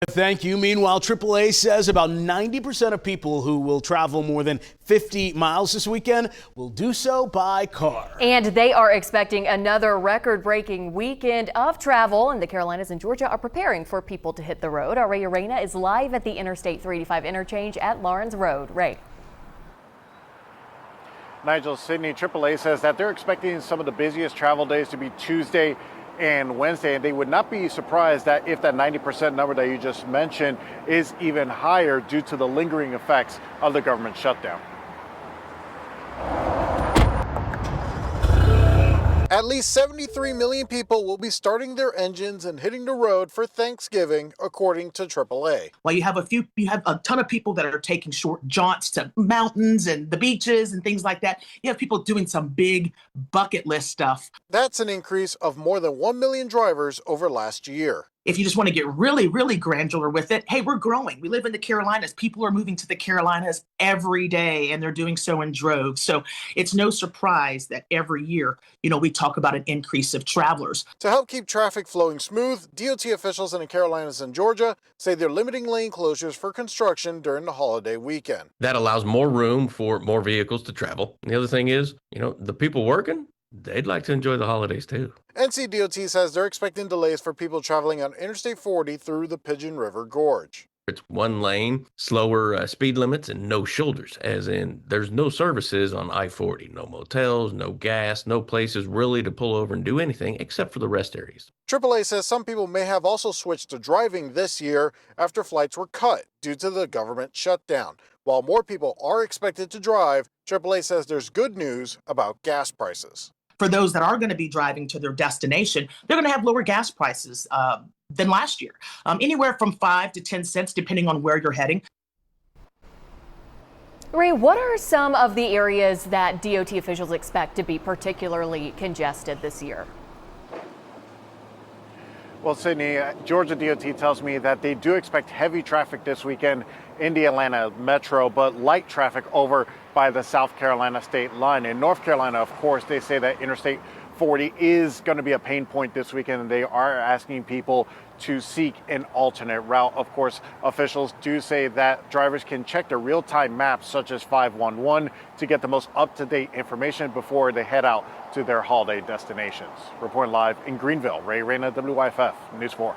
Thank you. Meanwhile, AAA says about 90% of people who will travel more than 50 miles this weekend will do so by car. And they are expecting another record-breaking weekend of travel, and the Carolinas and Georgia are preparing for people to hit the road. Our Ray Arena is live at the Interstate 385 interchange at Lawrence Road. Ray. Nigel, Sydney, AAA says that they're expecting some of the busiest travel days to be Tuesday and Wednesday, and they would not be surprised that if that 90% number that you just mentioned is even higher due to the lingering effects of the government shutdown. At least 73 million people will be starting their engines and hitting the road for Thanksgiving, according to AAA. Well, you have a ton of people that are taking short jaunts to mountains and the beaches and things like that. You have people doing some big bucket list stuff. That's an increase of more than 1 million drivers over last year. If you just want to get really, really granular with it, hey, we're growing. We live in the Carolinas. People are moving to the Carolinas every day, and they're doing so in droves. So it's no surprise that every year, we talk about an increase of travelers. To help keep traffic flowing smooth, DOT officials in the Carolinas and Georgia say they're limiting lane closures for construction during the holiday weekend. That allows more room for more vehicles to travel. And the other thing is, the people working, they'd like to enjoy the holidays too. NCDOT says they're expecting delays for people traveling on Interstate 40 through the Pigeon River Gorge. It's one lane, slower speed limits, and no shoulders, as in there's no services on I-40, no motels, no gas, no places really to pull over and do anything except for the rest areas. AAA says some people may have also switched to driving this year after flights were cut due to the government shutdown. While more people are expected to drive, AAA says there's good news about gas prices. For those that are going to be driving to their destination, they're going to have lower gas prices than last year, anywhere from 5 to 10 cents, depending on where you're heading. Ray, what are some of the areas that DOT officials expect to be particularly congested this year? Well, Sydney, Georgia DOT tells me that they do expect heavy traffic this weekend in the Atlanta metro, but light traffic over by the South Carolina state line. In North Carolina, of course, they say that Interstate 40 is going to be a pain point this weekend, and they are asking people to seek an alternate route. Of course, officials do say that drivers can check their real-time maps, such as 511, to get the most up-to-date information before they head out to their holiday destinations. Reporting live in Greenville, Ray Reyna, WYFF News 4.